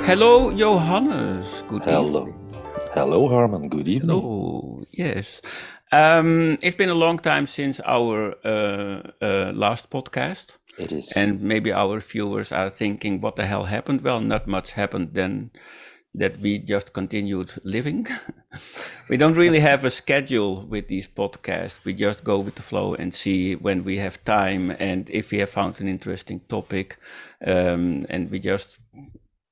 Hello, Johannes. Good Hello. evening. Hello, Harman. Good evening. Hello. Yes. It's been a long time since our last podcast, It is. and maybe our viewers are thinking, "What the hell happened?" Well, not much happened then. That we just continued living. We don't really have a schedule with these podcasts. We just go with the flow and see when we have time and if we have found an interesting topic, and we just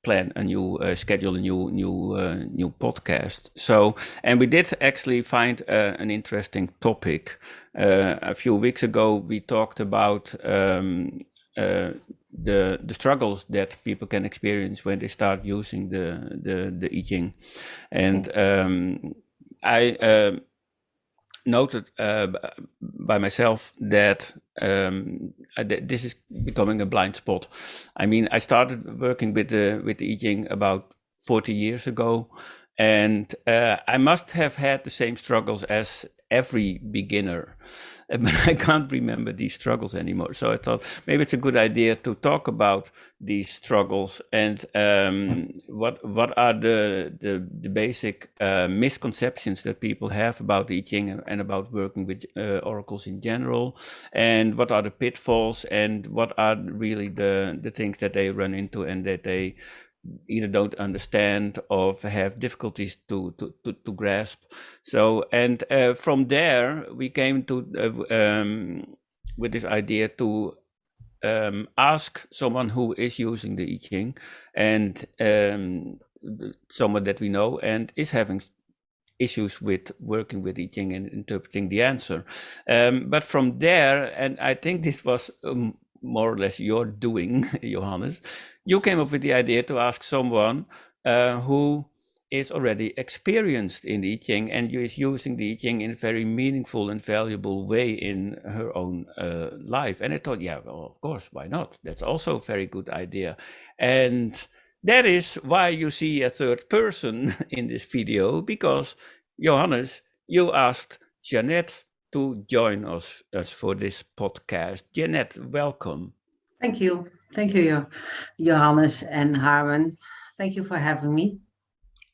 plan a new schedule a new podcast. So, and we did actually find an interesting topic. A few weeks ago we talked about the struggles that people can experience when they start using the I Ching, and I noted by myself that this is becoming a blind spot. I mean, I started working with the I Ching about 40 years ago, and I must have had the same struggles as every beginner, but I can't remember these struggles anymore. So I thought maybe it's a good idea to talk about these struggles and what are the basic misconceptions that people have about the I Ching and about working with oracles in general, and what are the pitfalls and what are really the things that they run into and that they either don't understand or have difficulties to grasp. So, and from there, we came to with this idea to ask someone who is using the I Ching and someone that we know and is having issues with working with I Ching and interpreting the answer. But from there, and I think this was more or less your doing, Johannes, you came up with the idea to ask someone who is already experienced in the I Ching and who is using the I Ching in a very meaningful and valuable way in her own life. And I thought, yeah, well, of course, why not? That's also a very good idea. And that is why you see a third person in this video, because Johannes, you asked Jeanette to join us for this podcast. Jeanette, welcome. Thank you. Thank you, Johannes and Harman. Thank you for having me.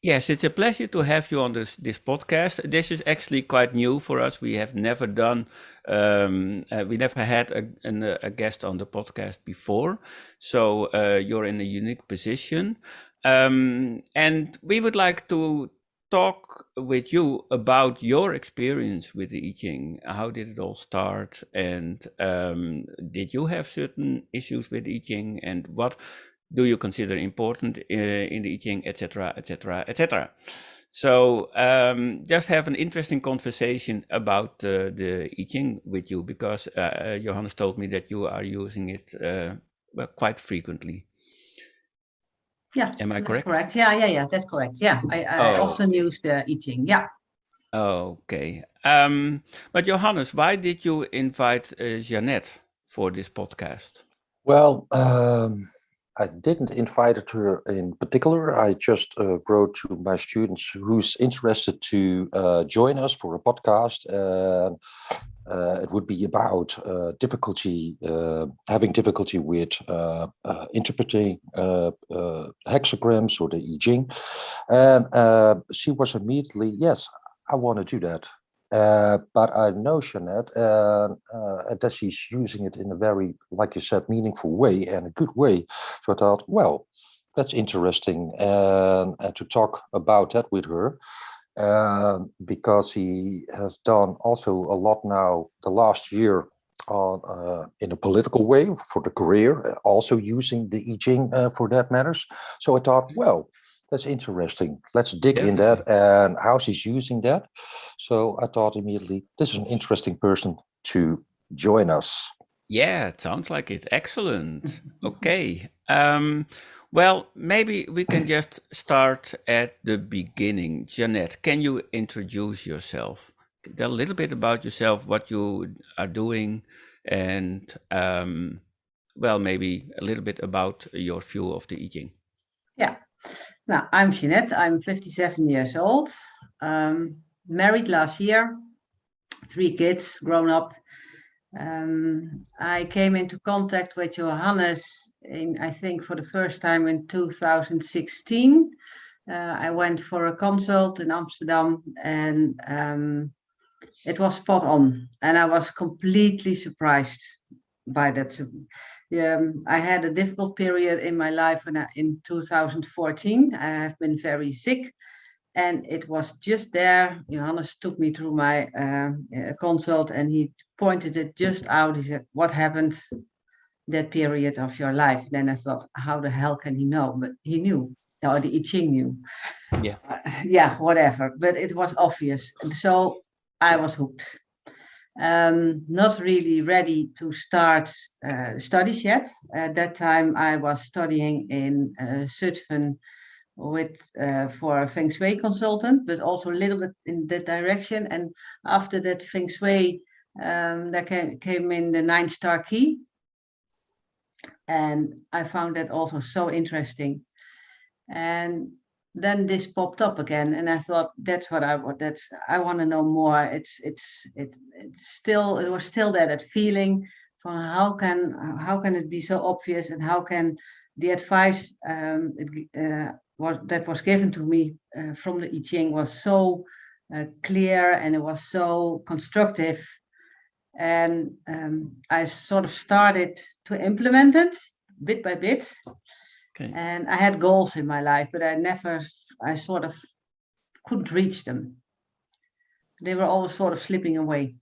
Yes, it's a pleasure to have you on this podcast. This is actually quite new for us. We have never done, we never had a guest on the podcast before. So you're in a unique position. And we would like to talk with you about your experience with the I Ching. How did it all start? And did you have certain issues with I Ching? And what do you consider important in the I Ching, etc., etc., etc. So just have an interesting conversation about the I Ching with you, because Johannes told me that you are using it well, quite frequently. Yeah, Am I that's correct? correct. Yeah, that's correct. Yeah, I Oh, often use the I Ching. Yeah. okay. But Johannes, why did you invite Jeanette for this podcast? Well, I didn't invite her in particular. I just wrote to my students who's interested to join us for a podcast. And it would be about having difficulty with interpreting hexagrams or the I Ching. And she was immediately, yes, I want to do that. But I know Jeanette, and that she's using it in a very, like you said, meaningful way and a good way. So I thought, well, that's interesting, and to talk about that with her, because he has done also a lot now the last year on in a political way for the career, also using the I Ching for that matters. So I thought, well, that's interesting. Let's dig in that Definitely. and how she's using that. So I thought immediately, this is an interesting person to join us. Yeah, it sounds like it. Excellent. Okay. Well, maybe we can just start at the beginning. Jeanette, can you introduce yourself? Tell a little bit about yourself, what you are doing, and well, maybe a little bit about your view of the I Ching. Yeah. Now, I'm Jeanette. I'm 57 years old. Married last year, 3 kids, grown up. I came into contact with Johannes I think for the first time in 2016. I went for a consult in Amsterdam, and it was spot on, and I was completely surprised by that. I had a difficult period in my life in 2014. I have been very sick, and it was just there. Johannes took me through my consult, and he pointed it just out. He said, "What happened that period of your life?" Then I thought, how the hell can he know? But he knew, or the I Ching knew. Yeah. Yeah, whatever. But it was obvious. And so I was hooked. Not really ready to start studies yet. At that time, I was studying in Zutphen for a Feng Shui consultant, but also a little bit in that direction. And after that Feng Shui, there came in the 9-star key. And I found that also so interesting. And then this popped up again, and I thought, that's what I want. I want to know more. It was still there, that feeling from how can it be so obvious, and how can the advice that was given to me from the I Ching was so clear, and it was so constructive. And I sort of started to implement it bit by bit. Okay. And I had goals in my life, but I sort of couldn't reach them. They were always sort of slipping away.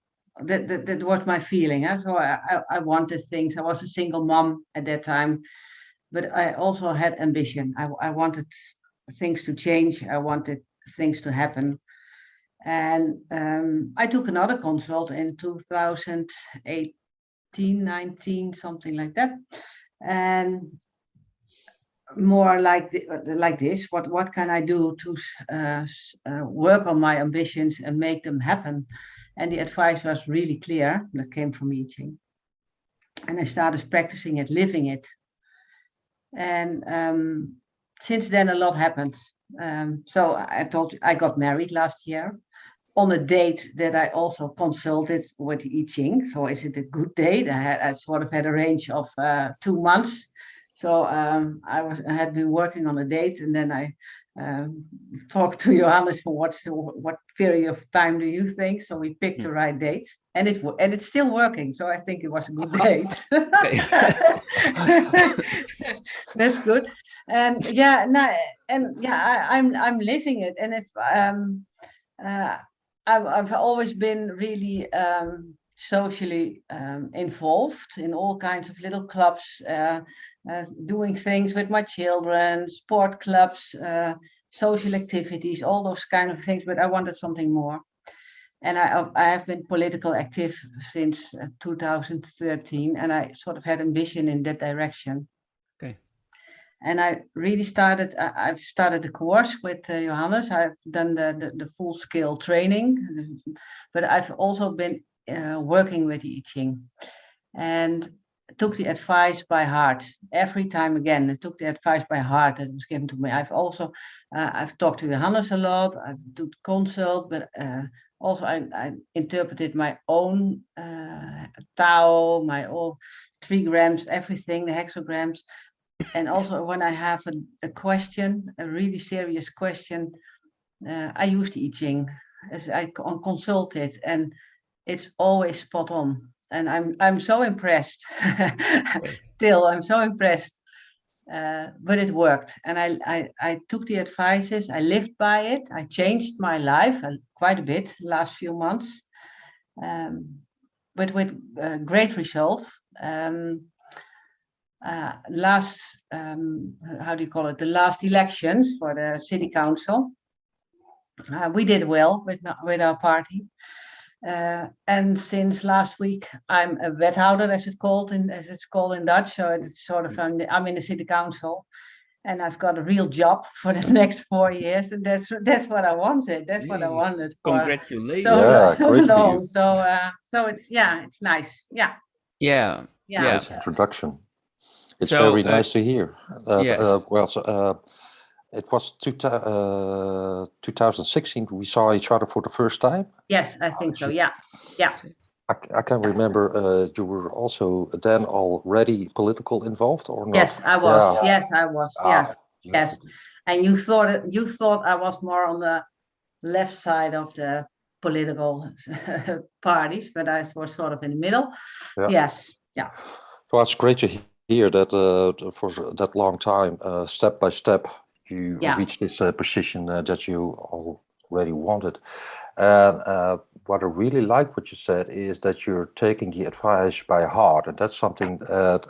That was my feeling. So I wanted things. I was a single mom at that time, but I also had ambition. I wanted things to change. I wanted things to happen. And I took another consult in 2018, 19, something like that. And more like this, what can I do to work on my ambitions and make them happen? And the advice was really clear, that came from I Ching. And I started practicing it, living it. And since then a lot happened. So I told you, I got married last year on a date that I also consulted with I Ching. So is it a good date? I sort of had a range of 2 months. So I had been working on a date, and then I talked to Johannes for what period of time do you think? So we picked the right date, and it's still working. So I think it was a good date. Okay. That's good. And yeah, no, and yeah, I'm living it, and if I've always been really socially involved in all kinds of little clubs, doing things with my children, sport clubs, social activities, all those kind of things. But I wanted something more. And I have been political active since 2013, and I sort of had ambition in that direction. Okay. And I really I've started a course with Johannes. I've done the full scale training, but I've also been working with the I Ching, and took the advice by heart every time again. I took the advice by heart that was given to me. I've talked to Johannes a lot. I've done consult, but also I interpreted my own Tao, my own 3 grams, everything, the hexagrams. And also when I have a question, a really serious question, I use the I Ching as I consult it, and it's always spot on. And I'm so impressed. Still, I'm so impressed. But it worked, and I took the advices. I lived by it. I changed my life quite a bit last few months, but with great results. Last how do you call it, the last elections for the city council, we did well with our party, and since last week I'm a wethouder, as it's called in Dutch. So it's sort of I'm in the city council, and I've got a real job for the next 4 years, and that's what I wanted. That's what I wanted for Congratulations. so long. So it's nice. Yeah. Nice introduction. It's So, very nice to hear. yes. It was 2016 we saw each other for the first time. Yes, I think so. Yeah. I can remember you were also then already political involved or not? Yes, I was. Yes, I was. Yes, yes. Beautiful. And you thought I was more on the left side of the political parties, but I was sort of in the middle. Yeah. Yes, yeah. Well, it's great to hear that for that long time, step by step, you Yeah. reached this position that you already wanted. And what I really like what you said is that you're taking the advice by heart. And that's something that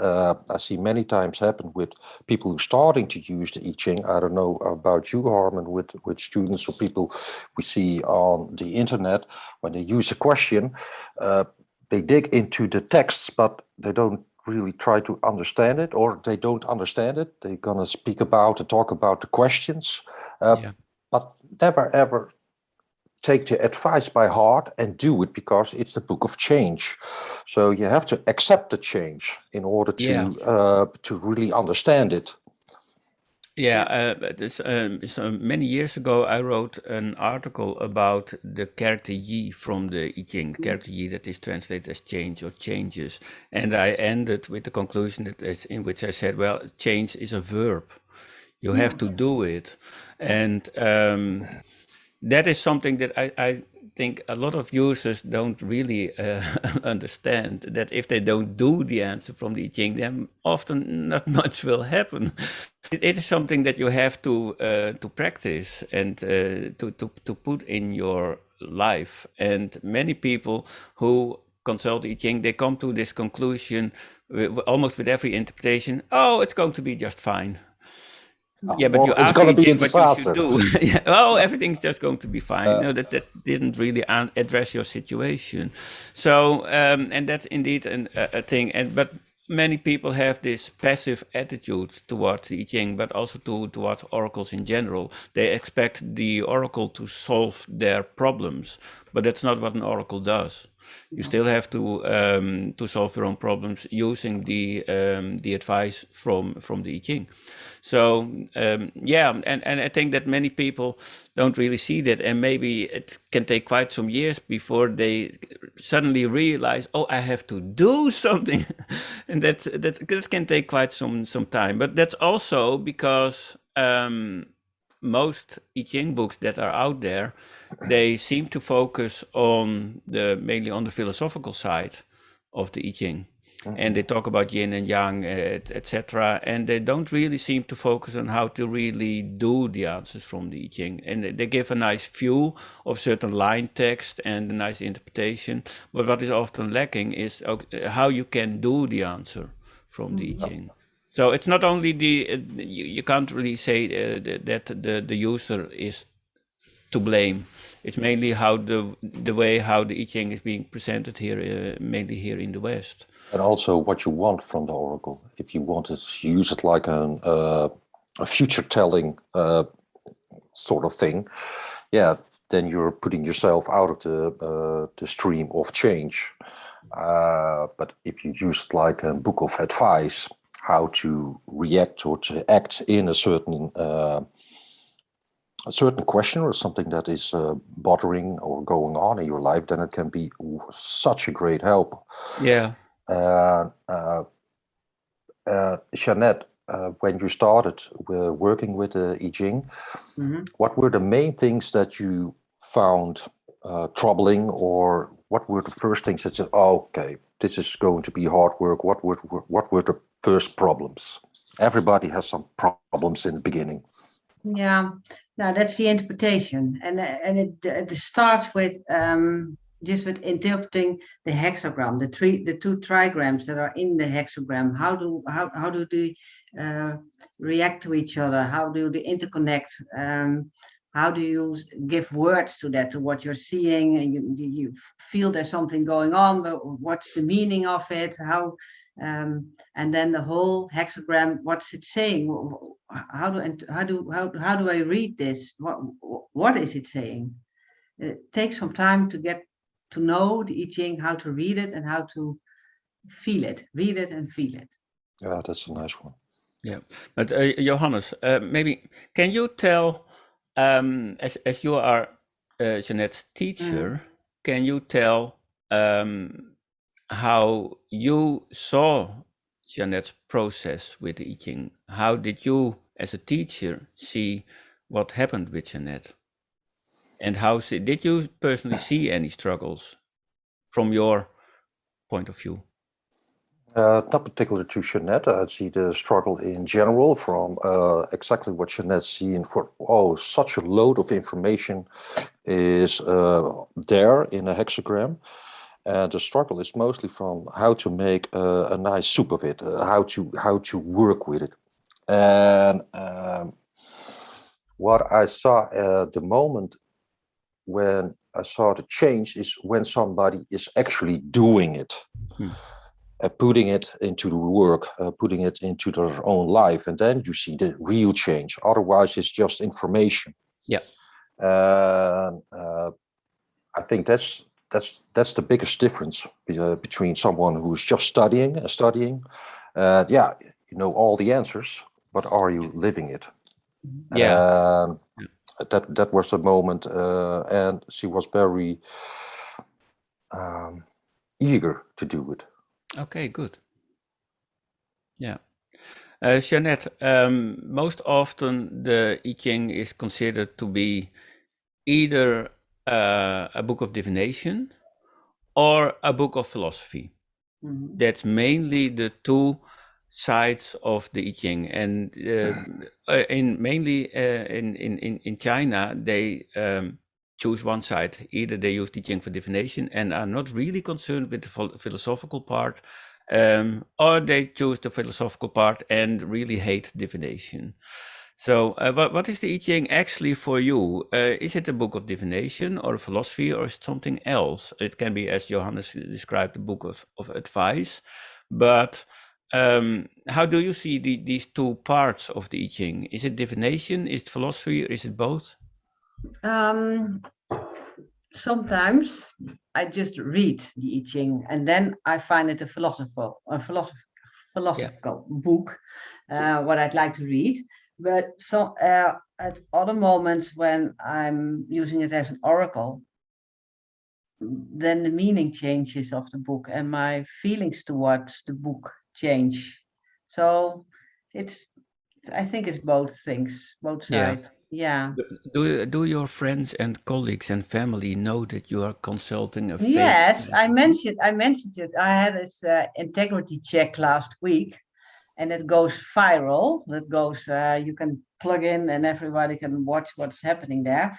I see many times happen with people who are starting to use the I Ching. I don't know about you, Harman, with students or people we see on the internet. When they use a question, they dig into the texts, but they don't really try to understand it, or they don't understand it. They're going to speak about and talk about the questions, Yeah. but never ever take the advice by heart and do it, because it's the book of change. So you have to accept the change in order Yeah. to really understand it. Yeah, so many years ago, I wrote an article about the character yi from the I Ching, character yi that is translated as change or changes. And I ended with the conclusion that in which I said, well, change is a verb. You have to do it. And that is something that I think a lot of users don't really understand, that if they don't do the answer from the I Ching, then often not much will happen. It is something that you have to practice and to put in your life. And many people who consult I Ching, they come to this conclusion almost with every interpretation. Oh, it's going to be just fine. Yeah, but you Or it's ask going the to I be a Ching what you should disaster. do. Yeah, oh, everything's just going to be fine. No, that didn't really address your situation. So, and that's indeed a thing. And but many people have this passive attitude towards the I Ching, but also towards oracles in general. They expect the oracle to solve their problems, but that's not what an oracle does. You still have to solve your own problems using the advice from the I Ching. So yeah, and I think that many people don't really see that, and maybe it can take quite some years before they suddenly realize, oh, I have to do something, and that can take quite some time. But that's also because most I Ching books that are out there, they seem to focus on mainly on the philosophical side of the I Ching. And they talk about yin and yang, etc. And they don't really seem to focus on how to really do the answers from the I Ching. And they give a nice view of certain line text and a nice interpretation. But what is often lacking is how you can do the answer from the I Ching. So it's not only you can't really say that the user is to blame. It's mainly how the way how the I Ching is being presented here, mainly here in the West. And also what you want from the oracle. If you want to use it like a future telling sort of thing, yeah, then you're putting yourself out of the stream of change. But if you use it like a book of advice, how to react or to act in a certain question or something that is bothering or going on in your life, then it can be such a great help. Yeah. Jeanette, when you started working with the I Ching, what were the main things that you found troubling, or what were the first things that said, oh, okay, this is going to be hard work? What were the first problems? Everybody has some problems in the beginning. Yeah, now that's the interpretation, and it starts with just with interpreting the hexagram, the two trigrams that are in the hexagram. How do they react to each other? How do they interconnect? How do you give words to that, to what you're seeing, and you feel there's something going on, but what's the meaning of it? And then the whole hexagram, what's it saying? How do I read this? What is it saying? It takes some time to get to know the I Ching, how to read it and how to feel it, read it and feel it. Yeah, that's a nice one. Yeah, but Johannes, maybe can you tell, as you are Jeanette's teacher, can you tell how you saw Jeanette's process with the I Ching. How did you, as a teacher, see what happened with Jeanette? And did you personally see any struggles from your point of view? Not particular to Jeanette. I see the struggle in general from exactly what Jeanette's seeing for, such a load of information is there in a hexagram. And the struggle is mostly from how to make a nice soup of it, how to work with it. And what I saw at the moment when I saw the change is when somebody is actually doing it. Putting it into the work, putting it into their own life, and then you see the real change. Otherwise, it's just information. Yeah. I think that's the biggest difference between someone who's just studying. Yeah, you know all the answers, but are you living it? Yeah. That was the moment, and she was very eager to do it. Okay, good. Yeah. Jeanette, most often the I Ching is considered to be either a book of divination or a book of philosophy. Mhm. That's mainly the two sides of the I Ching, and in China they choose one side. Either they use the I Ching for divination and are not really concerned with the philosophical part, or they choose the philosophical part and really hate divination. So, what is the I Ching actually for you? Is it a book of divination or philosophy, or is it something else? It can be, as Johannes described, a book of advice. But how do you see these two parts of the I Ching? Is it divination? Is it philosophy? Or is it both? Sometimes I just read the I Ching, and then I find it a philosophical book, what I'd like to read. But at other moments when I'm using it as an oracle, then the meaning changes of the book and my feelings towards the book change. So I think it's both things, both Yeah. sides. Yeah. Do your friends and colleagues and family know that you are consulting a fake? Yes, I mentioned it. I had this integrity check last week, and it goes viral. It goes, you can plug in, and everybody can watch what's happening there.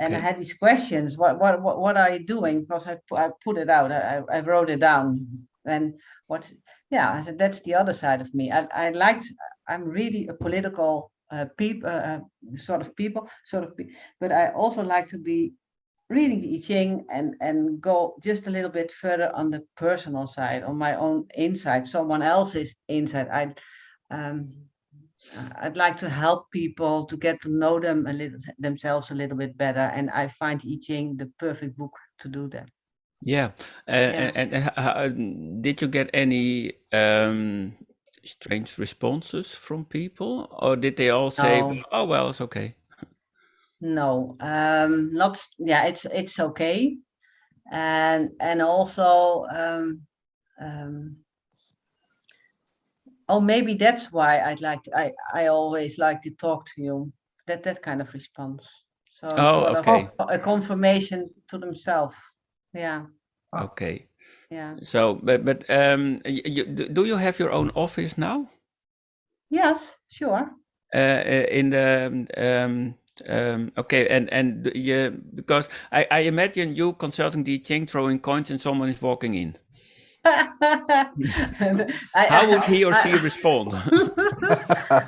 And I Okay. had these questions. What are you doing? Because I put it out. I wrote it down. And what? Yeah, I said that's the other side of me. I'm really a political sort of. But I also like to be reading the I Ching and go just a little bit further on the personal side, on my own insight, someone else's insight. I'd like to help people to get to know themselves a little bit better, and I find I Ching the perfect book to do that. Yeah. Yeah. And did you get any strange responses from people, or did they all say, No, "Oh well, it's okay"? no, not. Yeah, it's okay, and also. Oh, maybe that's why I always like to talk to you. That kind of response. So Oh, sort of okay. a confirmation to themselves. Yeah, Okay. yeah. So, do you have your own office now? Yes, sure. In the okay, and you, because I imagine you consulting the Ching, throwing coins, and someone is walking in. How would he or she respond?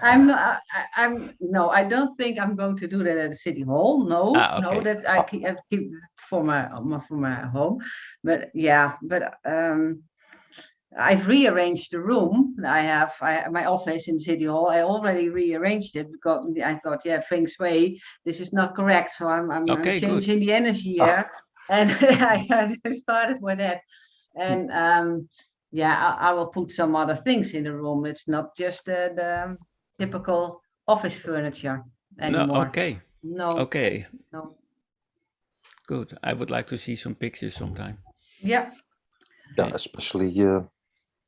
I'm not, I'm no, I don't think I'm going to do that at the city hall. No, Ah, no, okay. that I keep it for my home. But yeah, but I've rearranged the room. My office in City Hall. I already rearranged it because I thought, yeah, feng shui, this is not correct. So I'm Okay, good. changing the energy here, and I started with that. And yeah, I will put some other things in the room. It's not just the typical office furniture No, anymore. okay, No, okay, no. good. I would like to see some pictures sometime. Yeah. Yeah, Okay. especially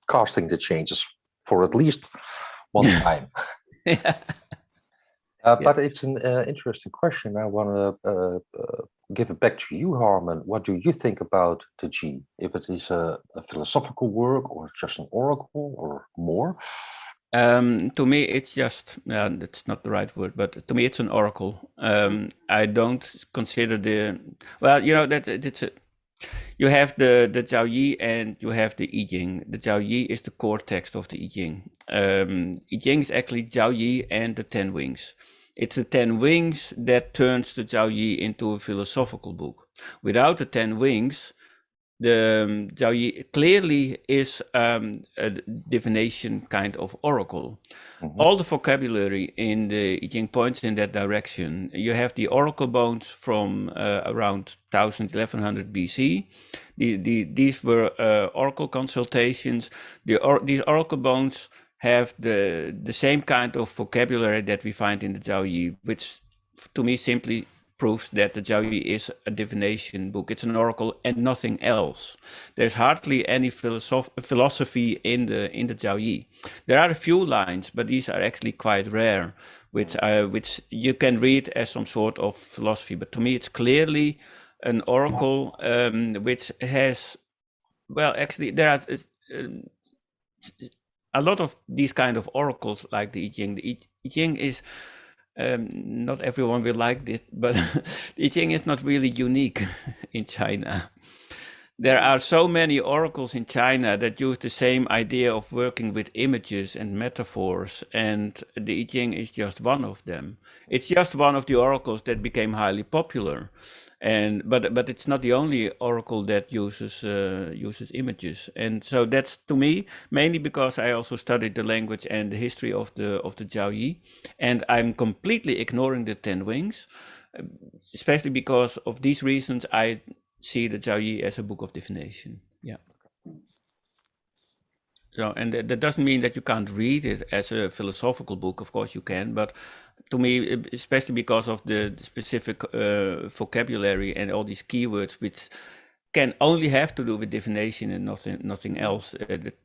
casting the changes for at least one time. Yeah. But it's an interesting question. I want to give it back to you, Harman. What do you think about the G? If it is a philosophical work or just an oracle or more? To me, it's just, that's not the right word, but to me, it's an oracle. I don't consider well, that it's you have the Zhao Yi and you have the I Ching. The Zhao Yi is the core text of the I Ching. I Ching is actually Zhao Yi and the Ten Wings. It's the Ten Wings that turns the Zhao Yi into a philosophical book. Without the Ten Wings, the Zhao Yi clearly is a divination kind of oracle. All the vocabulary in the I Ching points in that direction. You have the oracle bones from around 1100 BC. These were oracle consultations. These oracle bones have the same kind of vocabulary that we find in the Zhao Yi, which to me simply proves that the Zhao Yi is a divination book. It's an oracle and nothing else. There's hardly any philosophy in the Zhao Yi. There are a few lines, but these are actually quite rare, which you can read as some sort of philosophy. But to me, it's clearly an oracle, which has, well, actually, there are a lot of these kind of oracles like the I Ching. The I Ching is, not everyone will like this, but the I Ching is not really unique in China. There are so many oracles in China that use the same idea of working with images and metaphors, and the I Ching is just one of them. It's just one of the oracles that became highly popular, but it's not the only oracle that uses images. And so that's, to me, mainly because I also studied the language and the history of the Zhao Yi, and I'm completely ignoring the Ten Wings, especially because of these reasons. I see the Zhao Yi as a book of divination. Yeah. So, and that doesn't mean that you can't read it as a philosophical book. Of course you can, but to me, especially because of the specific vocabulary and all these keywords, which can only have to do with divination and nothing else,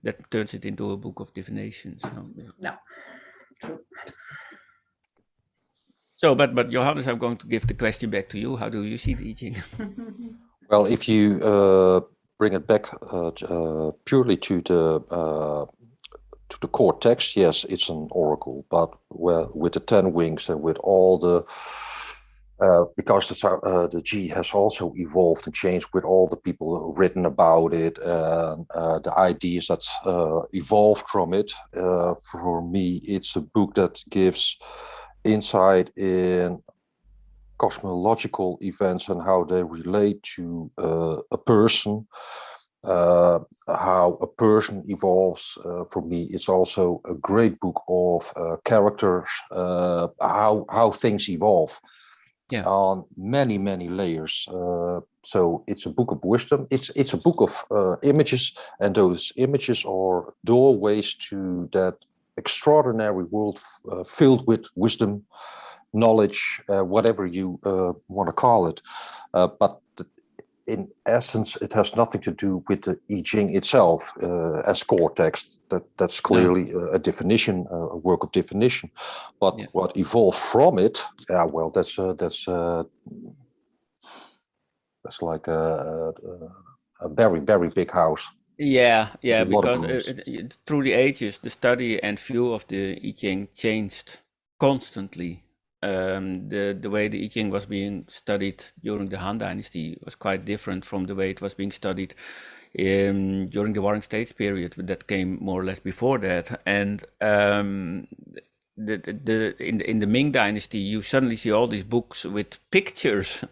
that turns it into a book of divination. So, yeah. No. True. So, but Johannes, I'm going to give the question back to you. How do you see the I Ching? Well, if you bring it back purely to the core text, yes, it's an oracle. But with the 10 wings and with all the because the G has also evolved and changed with all the people who written about it and the ideas that evolved from it. For me, it's a book that gives insight in cosmological events and how they relate to a person, how a person evolves. For me, it's also a great book of characters, how things evolve. Yeah. On many layers. So it's a book of wisdom. It's a book of images, and those images are doorways to that extraordinary world filled with wisdom, knowledge, whatever you want to call it. But in essence, it has nothing to do with the I Ching itself as core text. That's clearly a definition, a work of definition. But what evolved from it, well, that's like a very big house. Yeah, With a lot of because rooms. through the ages, the study and view of the I Ching changed constantly. The way the I Ching was being studied during the Han Dynasty was quite different from the way it was being studied during the Warring States period that came more or less before that. And in the Ming Dynasty, you suddenly see all these books with pictures.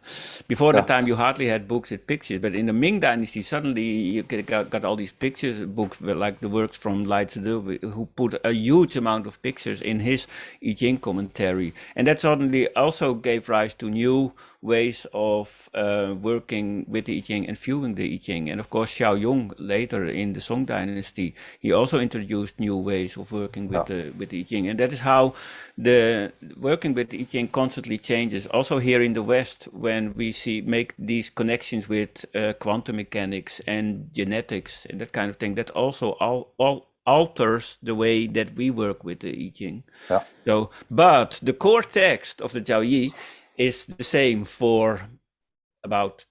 Before the time, you hardly had books with pictures, but in the Ming Dynasty, suddenly you got all these pictures books, like the works from Lai Tzu, who put a huge amount of pictures in his I Ching commentary, and that suddenly also gave rise to new ways of working with the I Ching and viewing the I Ching. And of course, Xiao Yong later in the Song Dynasty, he also introduced new ways of working with the I Ching, and that is how how the working with the I Ching constantly changes. Also here in the West, when we make these connections with quantum mechanics and genetics and that kind of thing, that also all alters the way that we work with the I Ching. Yeah. So, but the core text of the Jiao Yi is the same for about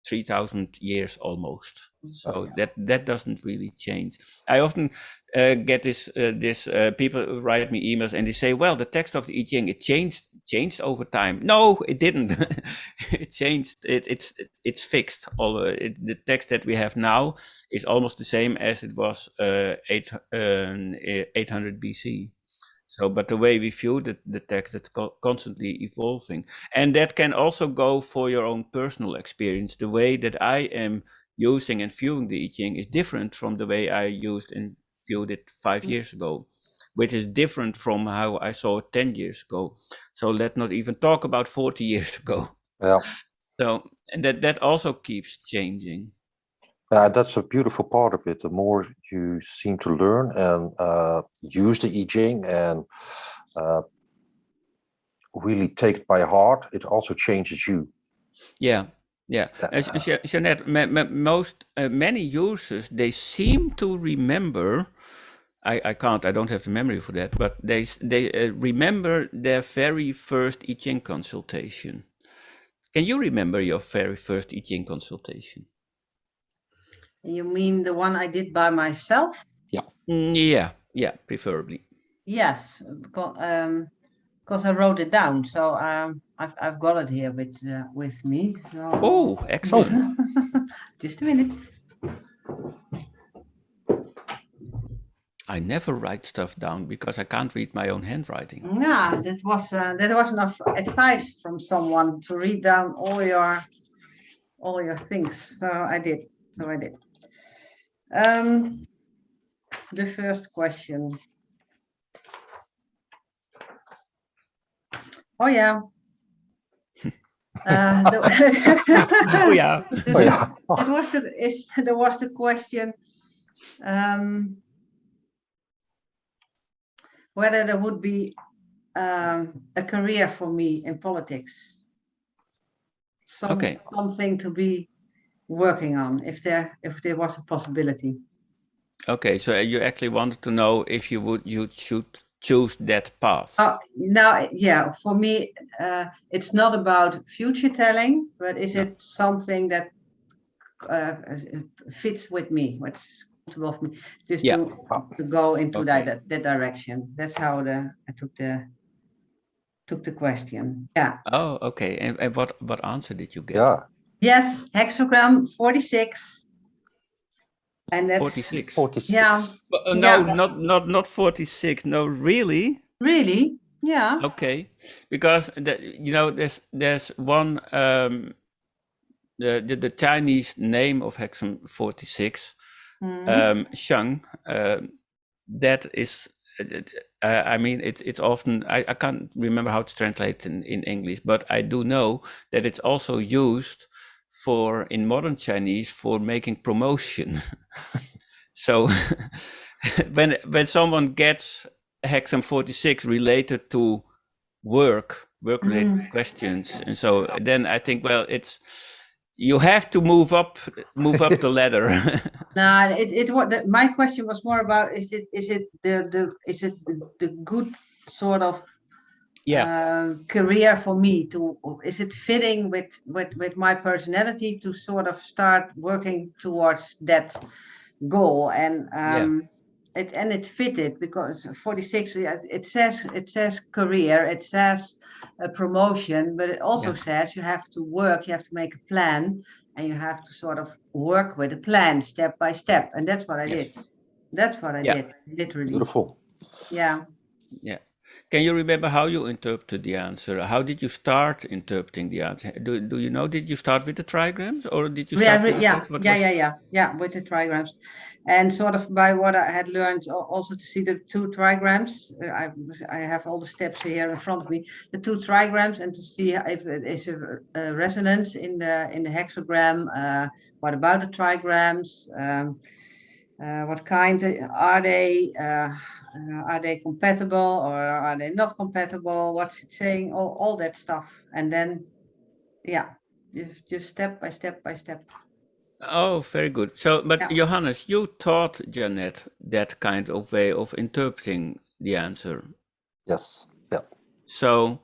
3,000 years almost. So that doesn't really change. I often get this people write me emails and they say, well, the text of the I Ching, it changed over time. No, it didn't. It changed. It's fixed. The text that we have now is almost the same as it was 800 BC. So, but the way we view the text, it's constantly evolving. And that can also go for your own personal experience. The way that I am using and viewing the I Ching is different from the way I used and viewed it 5 years ago, which is different from how I saw it 10 years ago. So let's not even talk about 40 years ago. Yeah. So, and that also keeps changing. That's a beautiful part of it. The more you seem to learn and use the I Ching and really take it by heart, it also changes you. Yeah. Jeanette, many users, they seem to remember. I can't. I don't have the memory for that. But they remember their very first I Ching consultation. Can you remember your very first I Ching consultation? You mean the one I did by myself? Yeah, preferably. Yes, because I wrote it down. So I've got it here with me. So, Oh, excellent. just a minute. I never write stuff down because I can't read my own handwriting. Yeah, that was enough advice from someone to read down all your things. So I did. The first question. Oh yeah. Oh yeah. Oh, yeah. There was the question whether there would be a career for me in politics. Something to be working on if there was a possibility. Okay, so you actually wanted to know if you should choose that path. Now, yeah, for me, it's not about future telling, but is it something that fits with me? What's comfortable for me? Just to go into that direction. That's how I took the question. Yeah. Oh, okay. And what answer did you get? Yeah. Yes, hexagram 46. And that's 46. 46. Yeah. No, not 46. No, really? Really? Yeah. Okay, because there's one the Chinese name of hexagram 46, Shang. That is, I mean, it's often I can't remember how to translate in English, but I do know that it's also used in modern Chinese for making promotion. So when someone gets hexagram 46 related to work related questions, and so then I think, well, you have to move up the ladder. No, my question was more about is it the good sort of career for me is it fitting with my personality to sort of start working towards that goal, and it fitted because 46 it says career, it says a promotion, but it also says you have to work, you have to make a plan, and you have to sort of work with a plan step by step, and that's what I did. That's what I did, literally. Beautiful. Yeah. Can you remember how you interpreted the answer? How did you start interpreting the answer? Do you know, did you start with the trigrams or did you start with with the trigrams, and sort of by what I had learned also to see the two trigrams. I have all the steps here in front of me, the two trigrams, and to see if it is a resonance in the hexagram. What about the trigrams? What kind are they? Are they compatible or are they not compatible? What's it saying? All that stuff. And then, yeah, just step by step by step. Oh, very good. So, but Yeah. Johannes, you taught Janet that kind of way of interpreting the answer. Yes. Yeah. So,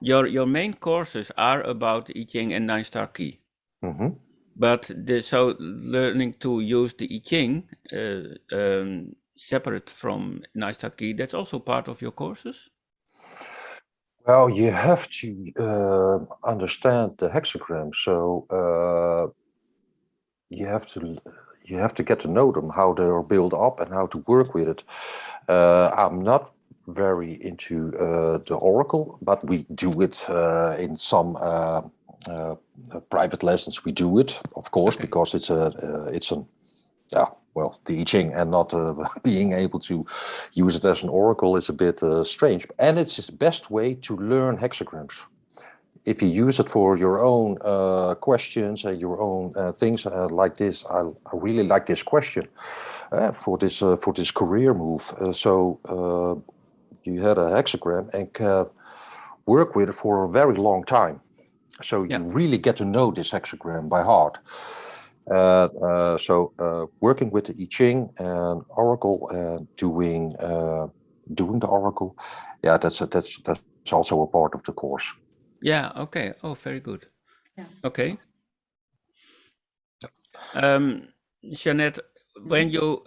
your main courses are about the I Ching and Nine Star Key. Hmm. But so learning to use the I Ching separate from Nine Star Key, that's also part of your courses? Well, you have to understand the hexagram, so you have to get to know them, how they're built up, and how to work with it. I'm not very into the oracle, but we do it in some private lessons. We do it, of course, Okay. because it's an well, the I Ching, and not being able to use it as an oracle is a bit strange. And it's the best way to learn hexagrams. If you use it for your own questions and your own things like this, I really like this question for this career move. You had a hexagram and can work with it for a very long time. So you really get to know this hexagram by heart. Working with the I Ching and Oracle and doing the Oracle, yeah, that's also a part of the course. Yeah. Okay. Oh, very good. Yeah. Okay. Jeanette, when you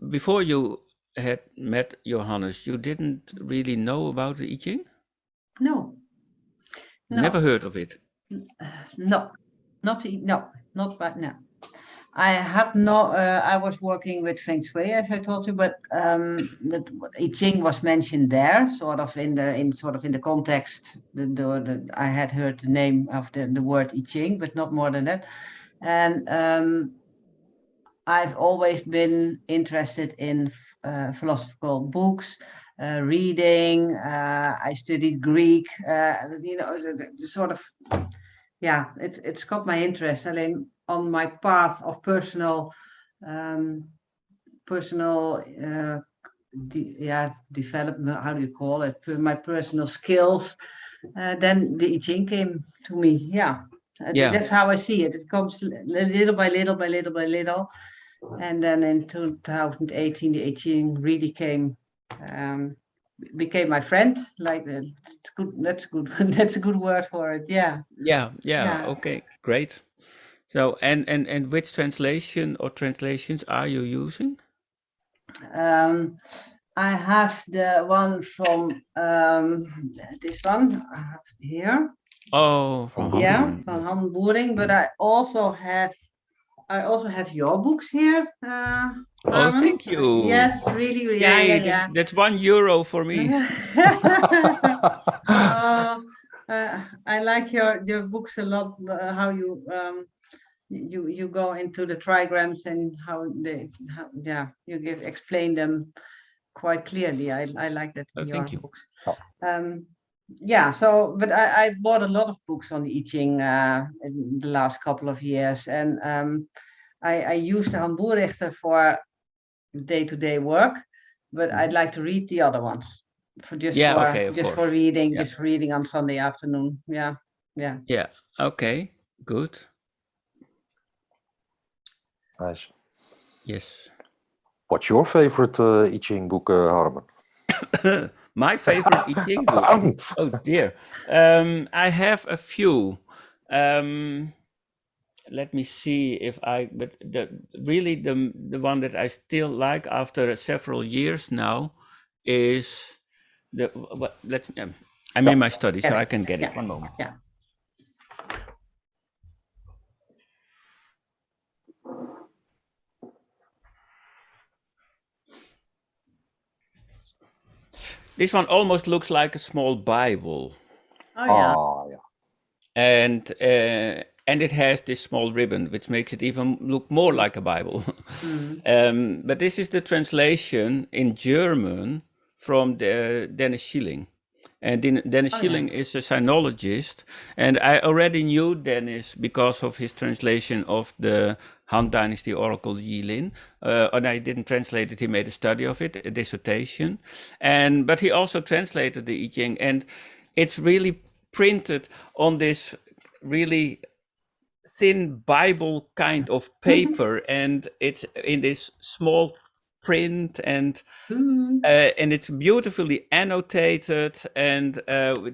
before you had met Johannes, you didn't really know about the I Ching? No. Never heard of it. No, not by no. I had no. I was working with Feng Shui, as I told you, but that I Ching was mentioned there, sort of in the context. I had heard the name of the word I Ching, but not more than that. And I've always been interested in philosophical books, reading. I studied Greek. Sort of, yeah, it's got my interest. I mean, on my path of personal development. How do you call it? My personal skills. Then the I Ching came to me. Yeah. Yeah. That's how I see it. It comes little by little by little by little. And then in 2018, the I Ching really became my friend. Like it's good. That's good. That's a good word for it. Yeah. Yeah. Okay, great. So, and which translation or translations are you using? I have the one from this one I have here. Oh, from Yeah, Hamburg. van Han Boering. But I also have your books here. Oh, Armin. thank you. Yes, really. Yay, Yeah. that's €1 for me. I like your books a lot. How you go into the trigrams and you explain them quite clearly. I like that in Oh, your thank you. books. But I bought a lot of books on the I Ching in the last couple of years, and I use the Hamburrichter for day-to-day work, but I'd like to read the other ones for reading, just for reading on Sunday afternoon. Yeah. Yeah. Okay. Good. Nice. Yes. What's your favorite I Ching book, Harman? My favorite I Ching book. Oh dear. I have a few. Let me see if but the one that I still like after several years now is I'm in my study, so I can get it. One moment. Yeah. This one almost looks like a small Bible. Oh yeah. Ah, yeah. And it has this small ribbon, which makes it even look more like a Bible. But this is the translation in German from Dennis Schilling. And Dennis Schilling is a sinologist, and I already knew Dennis because of his translation of the Han Dynasty Oracle Yilin. And I didn't translate it, he made a study of it, a dissertation. But he also translated the I Ching, and it's really printed on this really thin Bible kind of paper, and it's in this small print, and it's beautifully annotated, and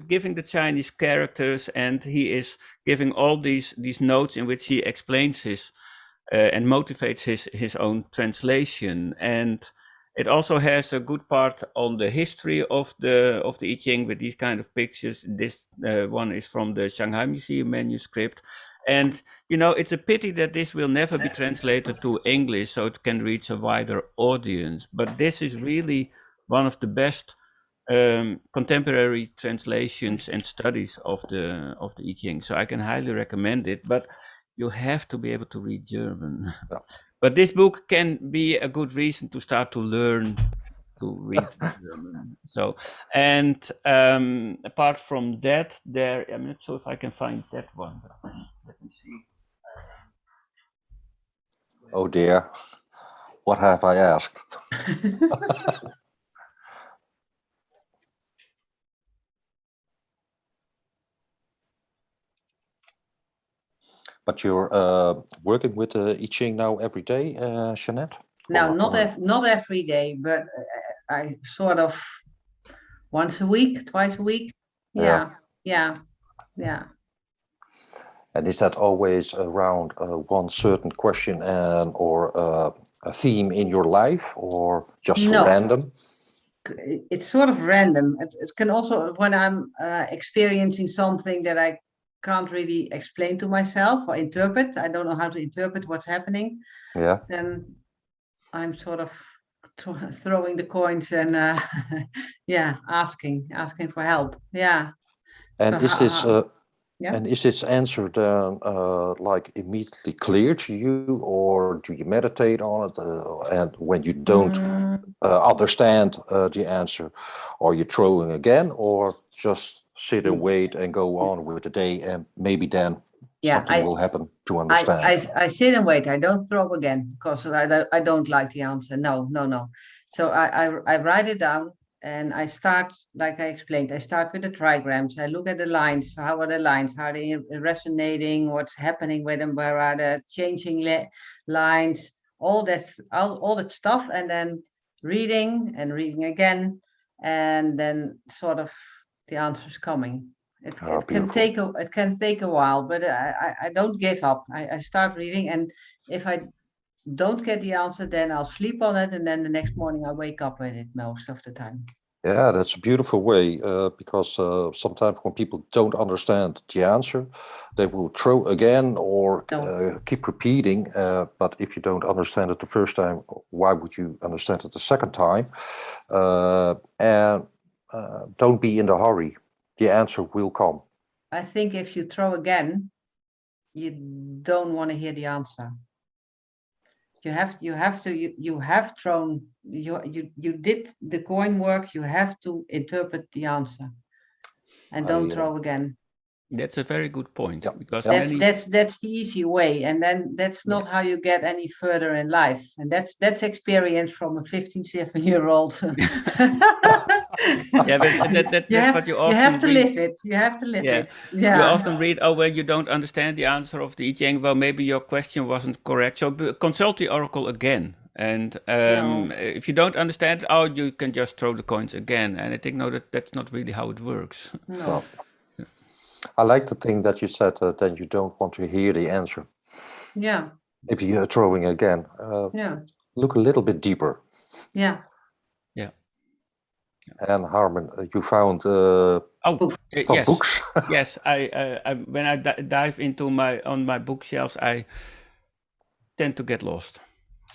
giving the Chinese characters, and he is giving all these notes in which he explains his and motivates his own translation. And it also has a good part on the history of the I Ching with these kind of pictures. This one is from the Shanghai Museum manuscript. And, it's a pity that this will never be translated to English so it can reach a wider audience. But this is really one of the best contemporary translations and studies of the I Ching. So I can highly recommend it. But you have to be able to read German. Yeah. But this book can be a good reason to start to learn to read German. So, and apart from that, I'm not sure if I can find that one, but let me see. Oh dear, what have I asked? But you're working with I Ching now every day, Jeanette? Now, Or- not every day, but I sort of once a week, twice a week. Yeah. Yeah. And is that always around one certain question or a theme in your life, or just No. random? It's sort of random. It can also, when I'm experiencing something that I can't really explain to myself or interpret, I don't know how to interpret what's happening, Yeah. then I'm sort of throwing the coins and asking for help. Yeah. And So is this yeah. and is this answer then like immediately clear to you, or do you meditate on it? And when you don't understand the answer, are you throwing again, or just sit and wait and go on with the day, and maybe then something will happen to understand? I sit and wait. I don't throw again because I don't like the answer. No. So I write it down and I start, like I explained, I start with the trigrams. I look at the lines. How are the lines? Are they resonating? What's happening with them? Where are the changing lines? All that stuff, and then reading and reading again, and then sort of the answers coming. It can take a while, but I don't give up. I start reading, and if I don't get the answer, then I'll sleep on it, and then the next morning I wake up with it most of the time. Yeah, that's a beautiful way, because sometimes when people don't understand the answer, they will throw again or keep repeating. But if you don't understand it the first time, why would you understand it the second time? And don't be in the hurry. The answer will come. I think if you throw again, you don't want to hear the answer. You have thrown, you did the coin work, you have to interpret the answer and don't throw again. That's a very good point, because that's the easy way, and then that's not how you get any further in life, and that's experience from a 15-year-old. But that's what you often you have to read. live it. You have to live it. Yeah. You often read, when you don't understand the answer of the I Ching, well, maybe your question wasn't correct. So consult the oracle again. And if you don't understand, you can just throw the coins again. And I think, no, that's not really how it works. No. I like the thing that you said, that you don't want to hear the answer. Yeah. If you're throwing again, look a little bit deeper. Yeah. And Harman, you found some yes. books. Yes, I when I dive into my bookshelves, I tend to get lost.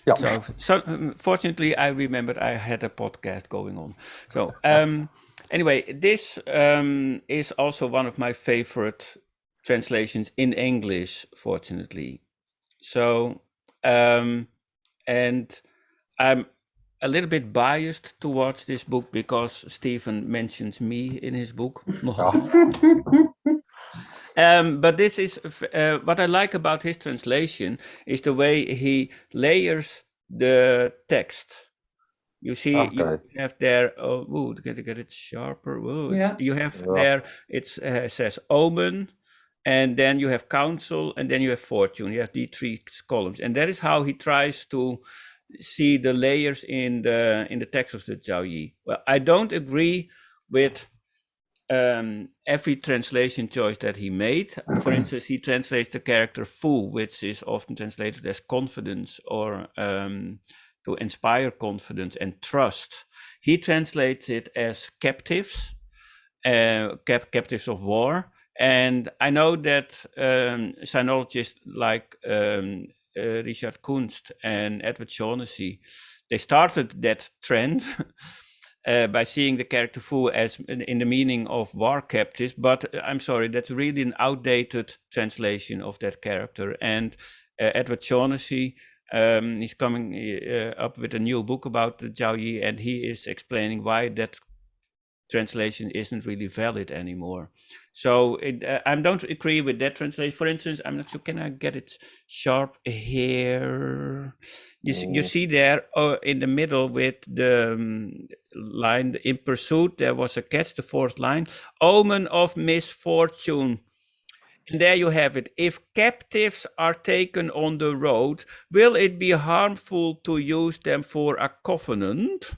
Yeah. So fortunately, I remembered I had a podcast going on. So anyway, this is also one of my favorite translations in English, fortunately. So and I'm a little bit biased towards this book because Stephen mentions me in his book. But this is what I like about his translation is the way he layers the text. You see, you Okay. have there. Oh, ooh, to get it sharper. Ooh, Yeah. you have Yeah. there. It says omen, and then you have counsel, and then you have fortune. You have these three columns, and that is how he tries to see the layers in the text of the Zhao Yi. Well, I don't agree with every translation choice that he made. For instance, he translates the character Fu, which is often translated as confidence or to inspire confidence and trust. He translates it as captives, captives of war. And I know that sinologists like Richard Kunst and Edward Shaughnessy, they started that trend by seeing the character Fu as in the meaning of war captives. But I'm sorry, that's really an outdated translation of that character. And Edward Shaughnessy, he's coming up with a new book about the Zhao Yi, and he is explaining why that translation isn't really valid anymore. So I don't agree with that translation. For instance, I'm not sure, can I get it sharp here? You see there in the middle with the line, in pursuit, there was a catch, the fourth line, omen of misfortune. And there you have it. If captives are taken on the road, will it be harmful to use them for a covenant?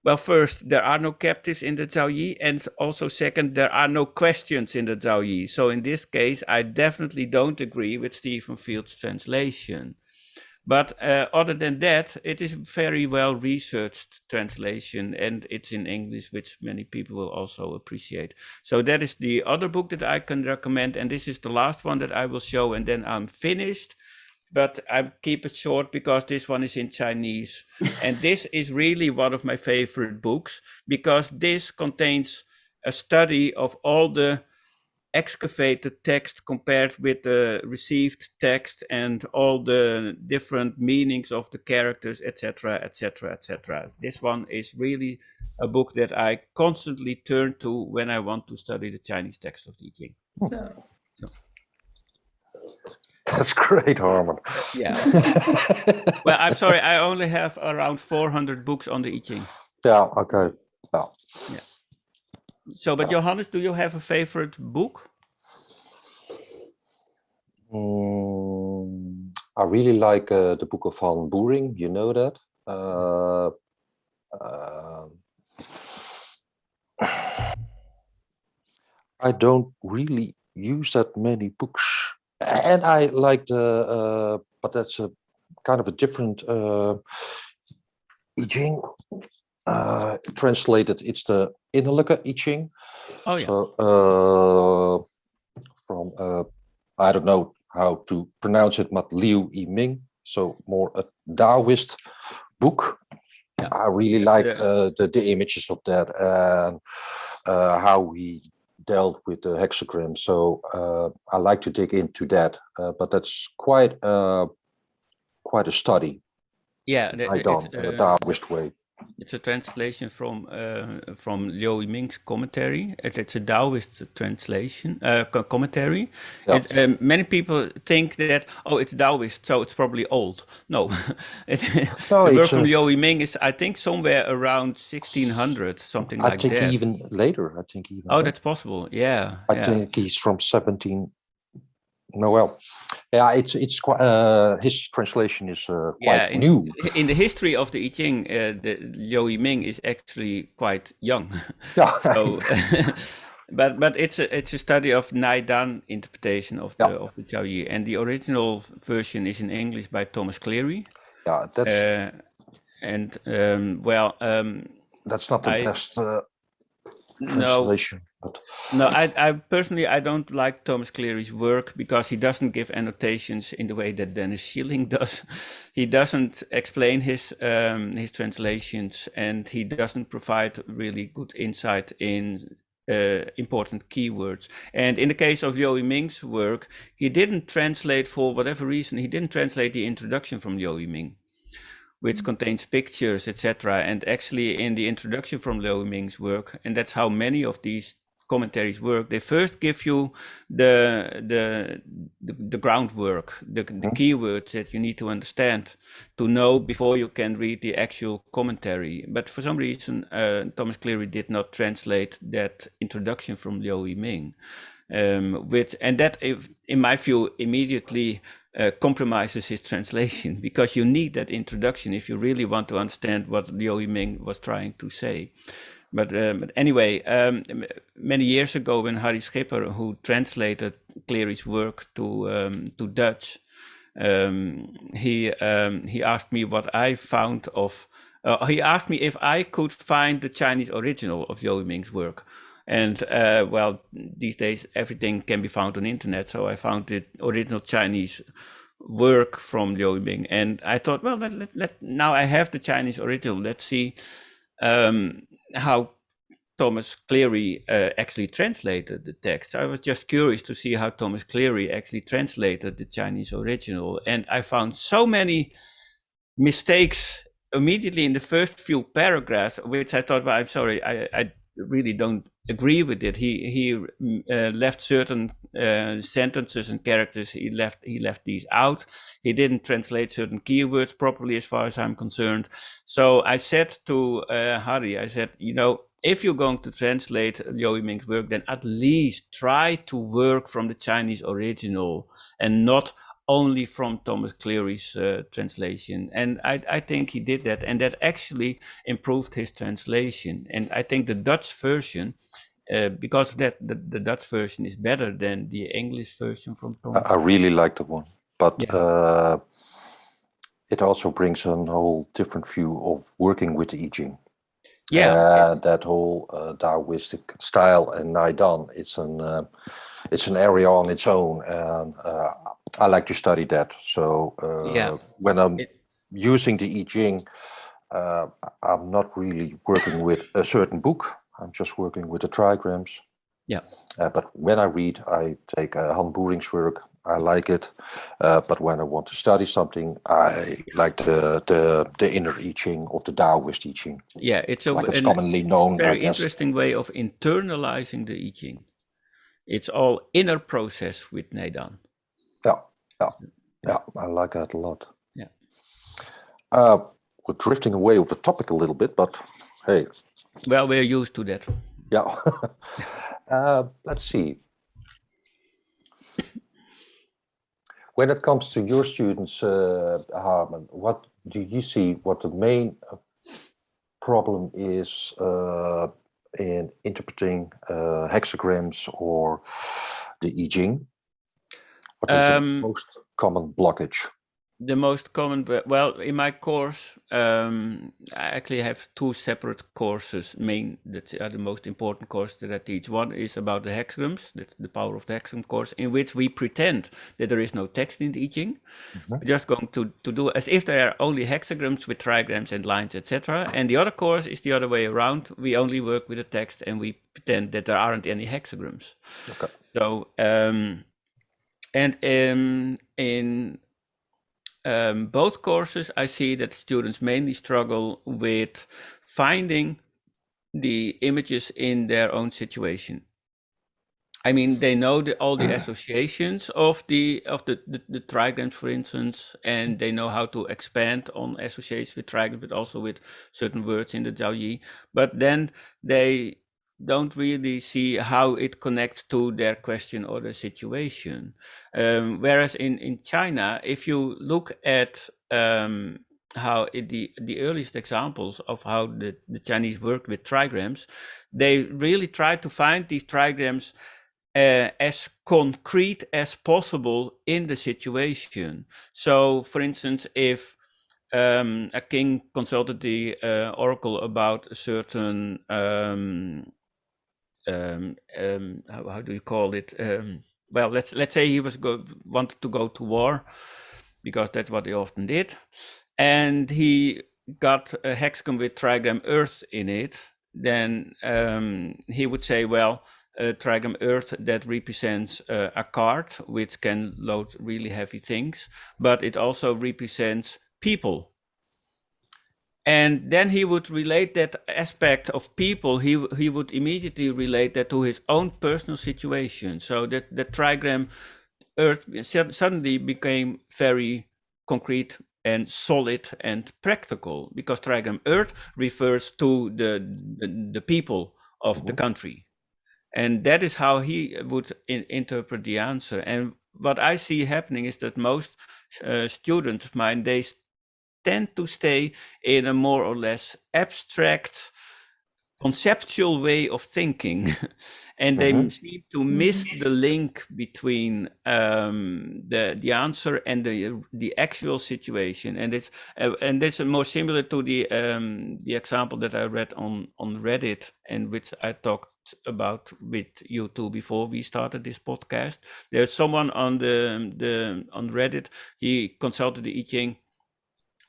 Well, first, there are no captives in the Zhao Yi, and also second, there are no questions in the Zhao Yi. So in this case, I definitely don't agree with Stephen Field's translation. But other than that, it is very well researched translation, and it's in English, which many people will also appreciate. So that is the other book that I can recommend, and this is the last one that I will show, and then I'm finished. But I keep it short because this one is in Chinese. And this is really one of my favorite books because this contains a study of all the excavated text compared with the received text and all the different meanings of the characters, etc., etc., etc. This one is really a book that I constantly turn to when I want to study the Chinese text of the I Ching. So, That's great, Harman. Yeah. Well, I'm sorry, I only have around 400 books on the I Ching. Yeah, okay. Yeah. Yeah. So, but Johannes, do you have a favorite book? I really like the book of Van Boering. You know that. I don't really use that many books, and I like the, but that's a kind of a different I Ching. Translated, it's the Innerlijke I Ching. Oh yeah. So from I don't know how to pronounce it, but Liu Yiming. So more a Taoist book. Yeah. I really like the images of that and how he dealt with the hexagram. So I like to dig into that, but that's quite a study. Yeah, I done in a Taoist way. It's a translation from Liu Yiming's commentary. It's a Taoist translation, commentary. Yeah. Many people think that, oh, it's Taoist, so it's probably old. No, No, the work it's from Liu Yiming is, I think, somewhere around 1600, something I like think that. even later. I think even. Oh, later. that's possible. Yeah. I think he's from 17. No, well, yeah, it's quite. His translation is quite new. In the history of the I Ching, the Liu Yiming is actually quite young. Yeah. So, but it's a study of Naidan interpretation of the Zhao Yi, and the original version is in English by Thomas Cleary. Yeah, that's that's not the best translation. No, I personally I don't like Thomas Cleary's work because he doesn't give annotations in the way that Dennis Schilling does. He doesn't explain his translations, and he doesn't provide really good insight in important keywords. And in the case of Liu Yiming's work, he didn't translate, for whatever reason, he didn't translate the introduction from Liu Yiming, which contains pictures, etc. And actually in the introduction from Liu Yiming's work, and that's how many of these commentaries work, they first give you the groundwork, the keywords that you need to understand to know before you can read the actual commentary. But for some reason, Thomas Cleary did not translate that introduction from Liu Yiming. And that, in my view, immediately compromises his translation, because you need that introduction if you really want to understand what Liu Yiming was trying to say. But anyway, many years ago, when Harry Schipper, who translated Cleary's work to Dutch, he asked me what I found of. He asked me if I could find the Chinese original of Liu Yiming's work. And well, these days everything can be found on the internet, so I found the original Chinese work from Liu Yiming, and I thought, well, now I have the Chinese original. Let's see how Thomas Cleary actually translated the text. I was just curious to see how Thomas Cleary actually translated the Chinese original, and I found so many mistakes immediately in the first few paragraphs, which I thought, well, I'm sorry, I really don't agree with it. He left certain sentences and characters. He left these out. He didn't translate certain keywords properly, as far as I'm concerned. So I said to Harry, I said, if you're going to translate Liu Yiming's work, then at least try to work from the Chinese original and not only from Thomas Cleary's translation. And I think he did that, and that actually improved his translation. And I think the Dutch version, because the Dutch version is better than the English version from Thomas. I really like the one, but Yeah. it also brings a whole different view of working with the I Ching. Yeah, that whole Taoistic style and Naidan, it's an area on its own, and I like to study that. So when I'm using the I Ching, I'm not really working with a certain book. I'm just working with the trigrams. Yeah. But when I read, I take Han Boering's work. I like it. But when I want to study something, I like the inner I Ching of the Taoist I Ching. Yeah, it's commonly known, very I guess. interesting way of internalizing the I Ching. It's all inner process with Neidan. Yeah, I like that a lot. Yeah. We're drifting away of the topic a little bit, but hey. Well, we're used to that. Yeah. Let's see. When it comes to your students, Harman, what do you see what the main problem is in interpreting hexagrams or the I Ching? What is the most common blockage? The most common, well, in my course, I actually have two separate courses, that are the most important courses that I teach. One is about the hexagrams, the power of the hexagram course, in which we pretend that there is no text in the I Ching. We're just going to do as if there are only hexagrams with trigrams and lines, etc. And the other course is the other way around. We only work with the text and we pretend that there aren't any hexagrams. Okay. So, in both courses, I see that students mainly struggle with finding the images in their own situation. I mean, they know all the associations of the trigrams, for instance, and they know how to expand on associations with trigrams, but also with certain words in the Jiaoyi. But then they don't really see how it connects to their question or their situation. Whereas in China, if you look at how the earliest examples of how the Chinese worked with trigrams, they really tried to find these trigrams as concrete as possible in the situation. So, for instance, if a king consulted the oracle about a certain how do you call it? Well, let's say he wanted to go to war, because that's what he often did, and he got a hexagon with trigram Earth in it. Then he would say, well, trigram Earth, that represents a cart which can load really heavy things, but it also represents people. And then he would relate that aspect of people, he would immediately relate that to his own personal situation. So that the trigram Earth suddenly became very concrete and solid and practical, because trigram Earth refers to the people of the Mhm. country. And that is how he would interpret the answer. And what I see happening is that most students of mine, they tend to stay in a more or less abstract, conceptual way of thinking, and they Mhm. seem to miss the link between the answer and the actual situation. And this is more similar to the example that I read on Reddit, and which I talked about with you two before we started this podcast. There's someone on on Reddit. He consulted the I Ching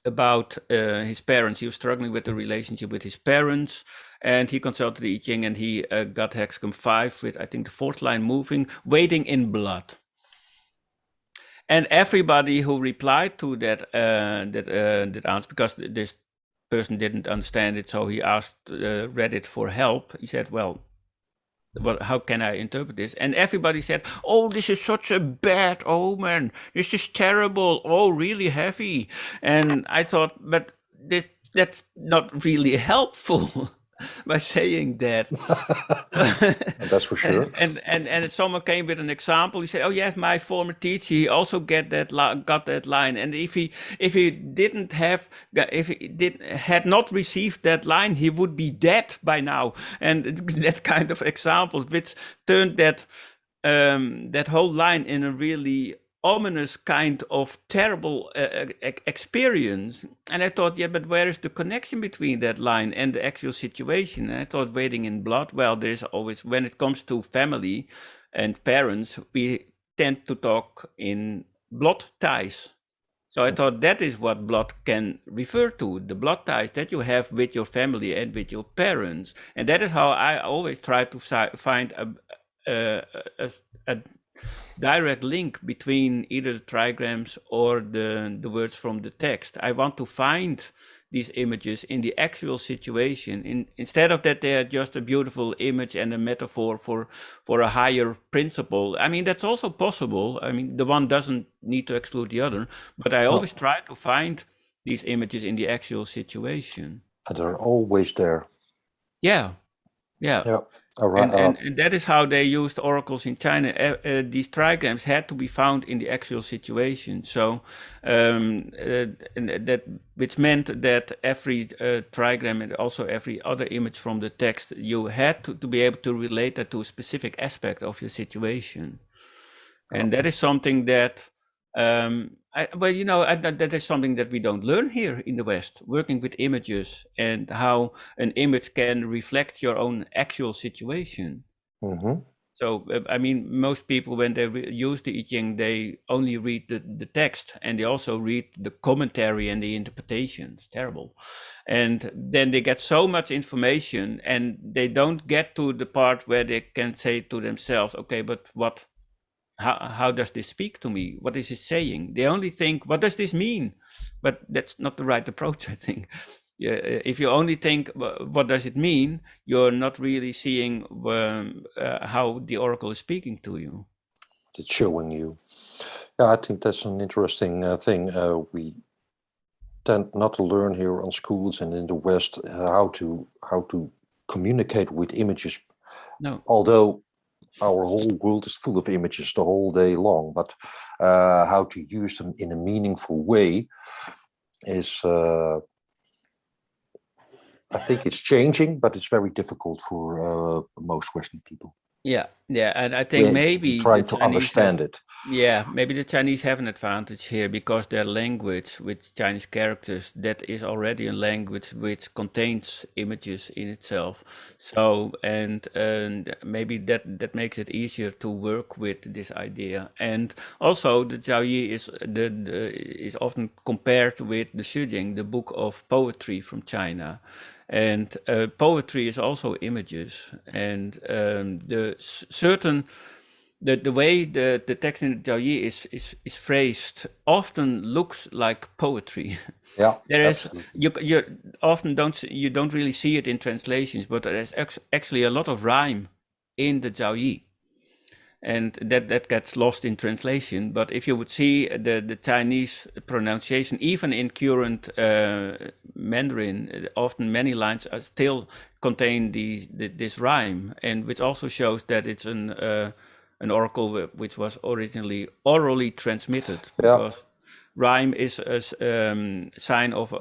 about his parents. He was struggling with the relationship with his parents, and he consulted the I Ching, and he got Hexagon 5 with, I think, the fourth line moving, waiting in blood. And everybody who replied to that answer, because this person didn't understand it, so he asked Reddit for help. He said, well, how can I interpret this? And everybody said, oh, this is such a bad omen. This is terrible. Oh, really heavy. And I thought, but that's not really helpful by saying that. That's for sure. And someone came with an example. He said, "Oh yes, my former teacher, he also got that line. And if he didn't have if he did had not received that line, he would be dead by now." And that kind of examples, which turned that whole line in a really ominous kind of terrible experience. And I thought, yeah, but where is the connection between that line and the actual situation? And I thought, waiting in blood, well, there's always, when it comes to family and parents, we tend to talk in blood ties. So I thought that is what blood can refer to, the blood ties that you have with your family and with your parents. And that is how I always try to find a, a direct link between either the trigrams or the words from the text. I want to find these images in the actual situation. Instead of that, they are just a beautiful image and a metaphor for a higher principle. I mean, that's also possible. I mean, the one doesn't need to exclude the other, but I No, always try to find these images in the actual situation. and they're always there. Yeah, yeah. Yeah. All right. And that is how they used oracles in China. These trigrams had to be found in the actual situation. So and that, which meant that every trigram and also every other image from the text, you had to be able to relate that to a specific aspect of your situation. And that is something that, well, you know, that is something that we don't learn here in the West, working with images and how an image can reflect your own actual situation. Mm-hmm. So, I mean, most people, when they use the I Ching, they only read the text, and they also read the commentary and the interpretation. It's terrible. And then they get so much information, and they don't get to the part where they can say to themselves, okay, but how does this speak to me? What is it saying? They only think, what does this mean? But that's not the right approach, I think. Yeah, if you only think, what does it mean? You're not really seeing how the oracle is speaking to you. It's showing you. Yeah, I think that's an interesting thing. We tend not to learn here on schools and in the West how to communicate with images. No. Although our whole world is full of images the whole day long, but how to use them in a meaningful way is, I think it's changing, but it's very difficult for most Western people. Yeah, and I think We maybe try the to Chinese have, understand it. yeah, maybe the Chinese have an advantage here because their language with Chinese characters, that is already a language which contains images in itself. So, and maybe that makes it easier to work with this idea. And also, the Jiaoyi is often compared with the Shujing, the book of poetry from China. And poetry is also images, and certain the way the text in the Jiaoyi is phrased often looks like poetry. Yeah, There is absolutely. you often don't really see it in translations, but there is actually a lot of rhyme in the Jiaoyi, and that gets lost in translation. But if you would see the Chinese pronunciation, even in current Mandarin, often many lines are still contain this rhyme, and which also shows that it's an oracle which was originally orally transmitted, Yeah, because rhyme is a sign of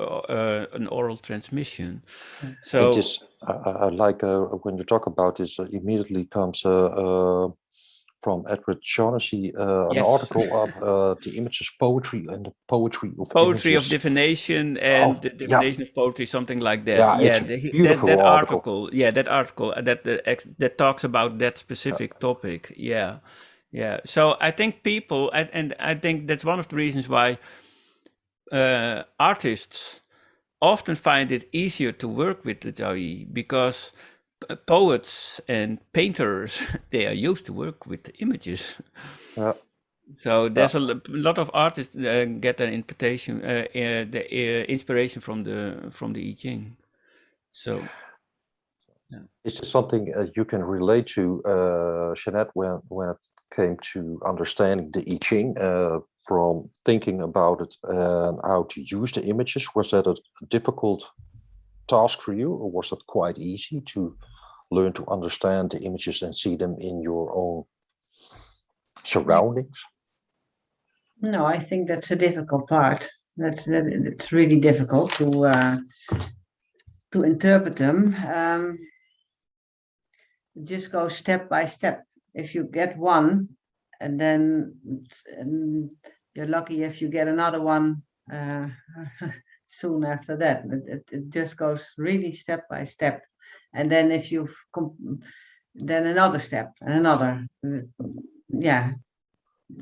an oral transmission. it So is. I like when you talk about this. Immediately comes from Edward Shaughnessy, an yes. article of the images poetry and the poetry of Poetry of images. divination Oh, and the yeah, divination of poetry, something like that. yeah, Yeah, it's a beautiful article. that article that talks about that specific topic. Yeah, yeah. So I think people, and I think that's one of the reasons why artists often find it easier to work with the Jiaoyi, because poets and painters they are used to work with images. Yeah, So yeah. there's a lot of artists get their inspiration from the I Ching. So yeah. Is this something you can relate to, Jeanette, when it came to understanding the I Ching, from thinking about it and how to use the images? Was that a difficult task for you, or was it quite easy to learn to understand the images and see them in your own surroundings? No, I think that's a difficult part. It's really difficult to interpret them. Just go step by step. If you get one, and then you're lucky if you get another one soon after that. It just goes really step by step, and then if you've then another step and another. Yeah,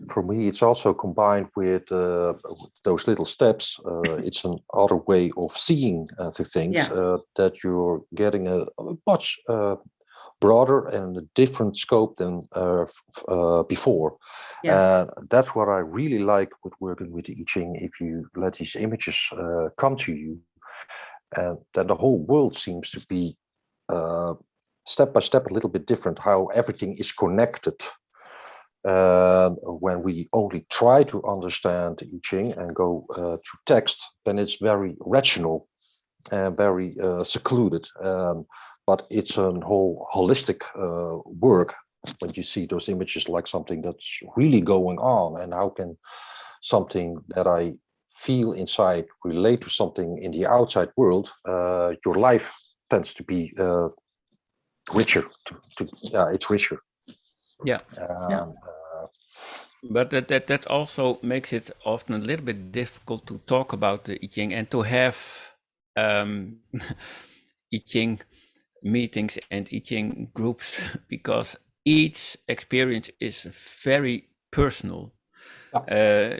For me, it's also combined with those little steps. It's another way of seeing the things, yeah, that you're getting a much broader and a different scope than before. yeah, That's what I really like with working with the I Ching. If you let these images come to you, and then the whole world seems to be uh, step by step a little bit different, how everything is connected. When we only try to understand the I Ching and go to text, then it's very rational and very secluded. But it's a whole holistic work when you see those images like something that's really going on, and how can something that I feel inside relate to something in the outside world. Your life tends to be richer. It's richer. Yeah. yeah, Um, But that also makes it often a little bit difficult to talk about the I Ching and to have um, I Ching meetings and I Ching groups, because each experience is very personal. yeah.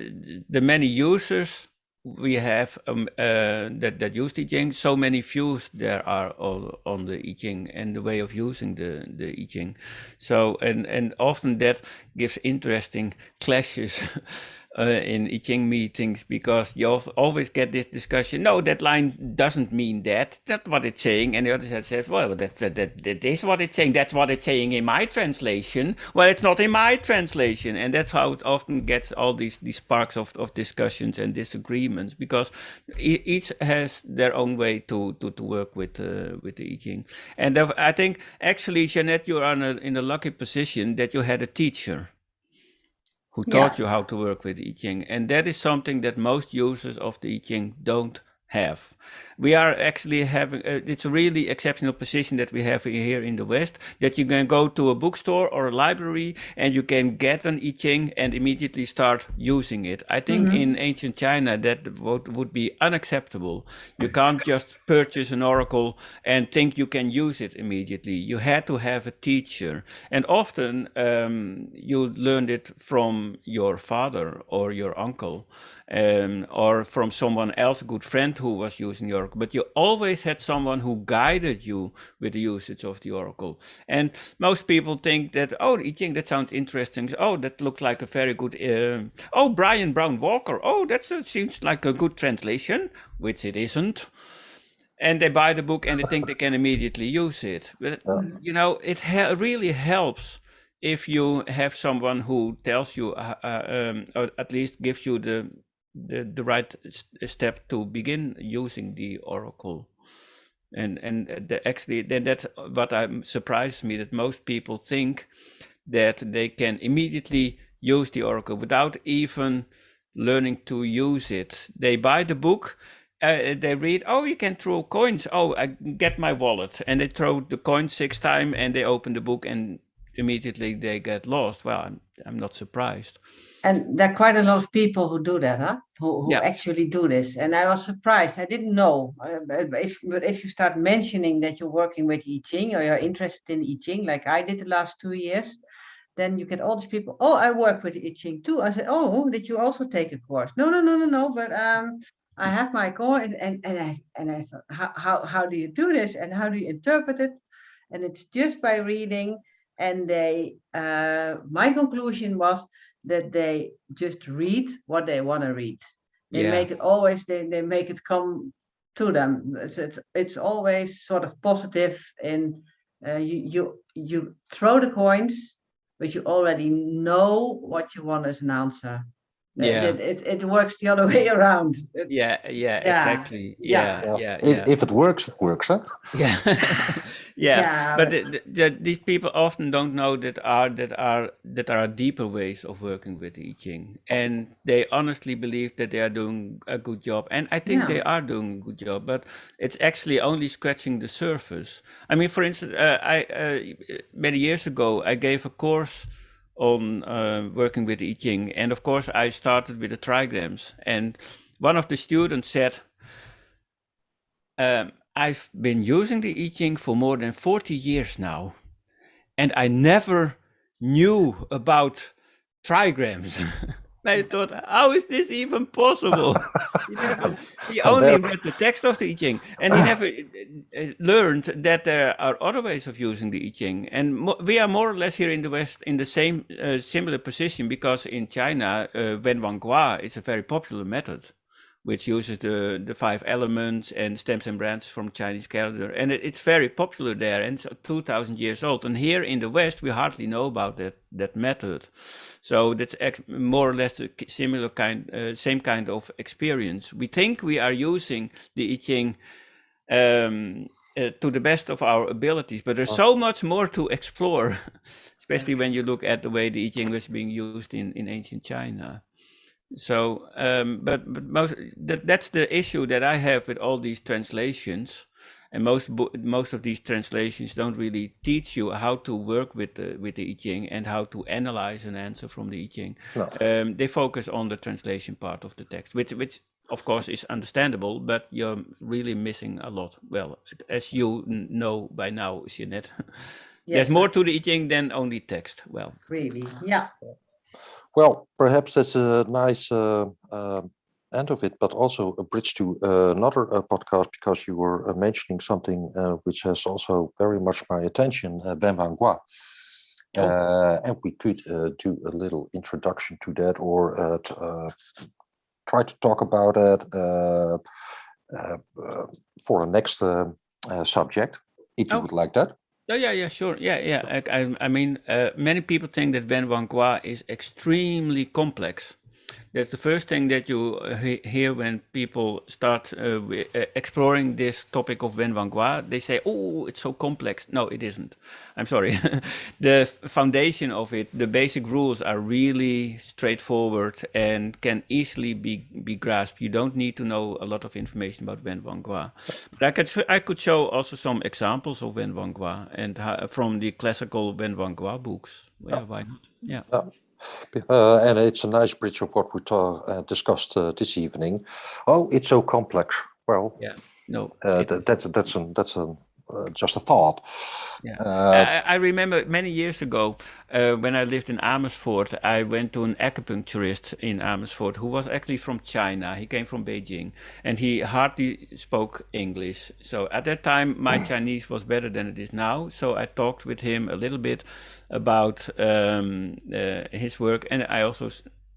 The many users we have that use the I Ching, so many views there are all on the I Ching and the way of using the I Ching. So and often that gives interesting clashes in I Ching meetings, because you always get this discussion. No, that line doesn't mean that. That's what it's saying. And the other side says, well, that is what it's saying. That's what it's saying in my translation. Well, it's not in my translation. And that's how it often gets all these sparks of discussions and disagreements, because each has their own way to work with the I Ching. And I think actually, Jeanette, you are in a lucky position that you had a teacher who yeah. taught you how to work with I Ching. And that is something that most users of the I Ching don't have. We are actually having, it's a really exceptional position that we have here in the West, that you can go to a bookstore or a library and you can get an I Ching and immediately start using it. I think in ancient China that would be unacceptable. You can't just purchase an oracle and think you can use it immediately. You had to have a teacher. And often you learned it from your father or your uncle, or from someone else, a good friend who was using the oracle, but you always had someone who guided you with the usage of the oracle. And most people think that, oh, the I Ching, that sounds interesting. Oh, that looks like a very good, oh, Brian Brown Walker. Oh, that seems like a good translation, which it isn't. And they buy the book and they think they can immediately use it. But, you know, it really helps if you have someone who tells you, or at least gives you the right step to begin using the oracle. And actually, then that's what surprises me, that most people think that they can immediately use the oracle without even learning to use it. They buy the book, they read, oh, you can throw coins. Oh, I get my wallet. And they throw the coin 6 times and they open the book and immediately they get lost. Well, I'm not surprised. And there are quite a lot of people who do that, huh? Who Yeah. actually do this. And I was surprised. I didn't know. But if you start mentioning that you're working with I Ching or you're interested in I Ching, like I did the last 2 years, then you get all these people. Oh, I work with I Ching too. I said, oh, did you also take a course? No. But I have my course, and I thought, how do you do this, and how do you interpret it? And it's just by reading. And my conclusion was that they just read what they want to read. They make it always, they make it come to them. It's always sort of positive, and you throw the coins, but you already know what you want as an answer. It works the other way around. Exactly. If it works, it works, huh? Yeah. But these people often don't know that there are deeper ways of working with the I Ching, and they honestly believe that they are doing a good job, and I think they are doing a good job. But it's actually only scratching the surface. I mean, for instance, I many years ago I gave a course on working with I Ching, and of course I started with the trigrams, and one of the students said, I've been using the I Ching for more than 40 years now, and I never knew about trigrams. I thought, how is this even possible? He only read the text of the I Ching, and he never learned that there are other ways of using the I Ching. And we are more or less here in the West in the same similar position, because in China, Wen Wang Gua is a very popular method, which uses the 5 elements and stems and branches from Chinese calendar. And it's very popular there, and it's 2,000 years old. And here in the West, we hardly know about that method. So that's more or less a similar same kind of experience. We think we are using the I Ching to the best of our abilities, but there's so much more to explore, especially when you look at the way the I Ching was being used in ancient China. So, but that's the issue that I have with all these translations, and most of these translations don't really teach you how to work with the I Ching and how to analyze an answer from the I Ching. No. They focus on the translation part of the text, which of course is understandable, but you're really missing a lot. Well, as you know by now, Jeanette, there's more to the I Ching than only text. Well, really, yeah. Well, perhaps that's a nice end of it, but also a bridge to another podcast, because you were mentioning something which has also very much my attention, Wen Wang Gua. And we could do a little introduction to that, or try to talk about it for a next subject, if you would like that. Oh, yeah, sure. Yeah. I mean, many people think that Wen Wang Gua is extremely complex. That's the first thing that you hear when people start exploring this topic of Wen Wang Gua. They say, oh, it's so complex. No, it isn't. I'm sorry. The foundation of it, the basic rules are really straightforward and can easily be grasped. You don't need to know a lot of information about Wen Wang Gua. But I could show also some examples of Wen Wang Gua and from the classical Wen Wang Gua books. Yeah, why not? Yeah. And it's a nice bridge of what we discussed this evening. Oh, it's so complex. Well, yeah, no, that's an just a thought. Yeah, I remember many years ago when I lived in Amersfoort, I went to an acupuncturist in Amersfoort who was actually from China. He came from Beijing and he hardly spoke English. So at that time, my Chinese was better than it is now. So I talked with him a little bit about his work. And I also,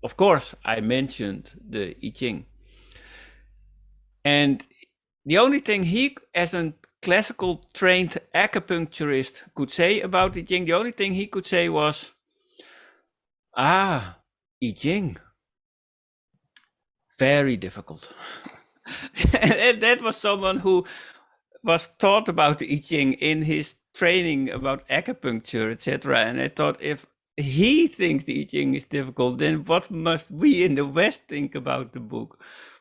of course, I mentioned the I Ching. And the only thing he, as a classical trained acupuncturist, could say about I Ching, the only thing he could say was, I Ching, very difficult. And that was someone who was taught about the I Ching in his training about acupuncture, etc. And I thought, if he thinks the I Ching is difficult, then what must we in the West think about the book?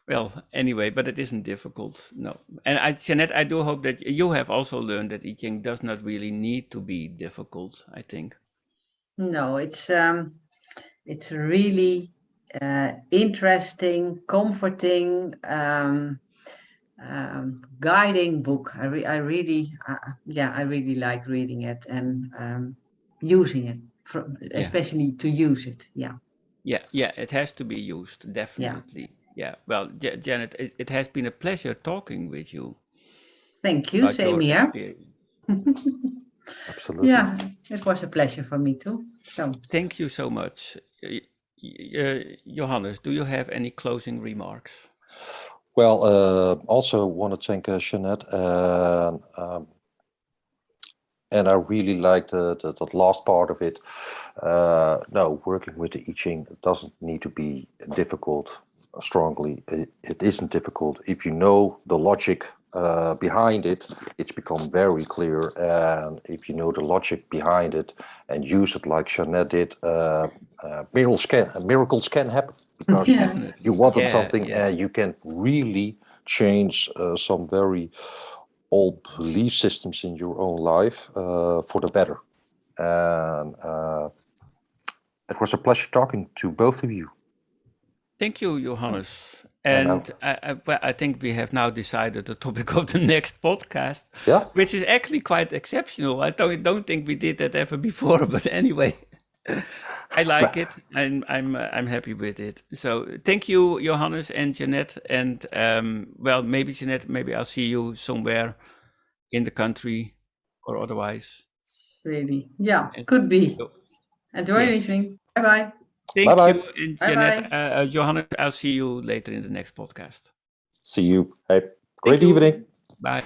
Well, anyway, but it isn't difficult, no. And Jeanette, I do hope that you have also learned that I Ching does not really need to be difficult, I think. No, it's really interesting, comforting, guiding book. I really like reading it and using it, especially to use it. Yeah, it has to be used, definitely. Yeah, well, Janet, it has been a pleasure talking with you. Thank you, about same your here. experience. Absolutely. Yeah, it was a pleasure for me too. So Thank you so much. Johannes, do you have any closing remarks? Well, also want to thank Jeanette, and I really like the last part of it. No, working with the I Ching doesn't need to be difficult. Strongly, it isn't difficult if you know the logic behind it. It's become very clear, and if you know the logic behind it and use it like Jeanette did, miracles can happen, because Definitely. you wanted Yeah, something, yeah. and you can really change some very old belief systems in your own life for the better. And it was a pleasure talking to both of you. Thank you, Johannes. And I think we have now decided the topic of the next podcast, Yeah. which is actually quite exceptional. I don't think we did that ever before, but anyway, I like it. I'm happy with it. So thank you, Johannes and Jeanette. And well, maybe Jeanette, maybe I'll see you somewhere in the country or otherwise. really, yeah, could be. So, Enjoy your yes. evening. Bye bye. Thank Bye-bye. you, and Bye-bye. Jeanette, Johannes, I'll see you later in the next podcast. See you. Hey, Thank great you. evening. Bye.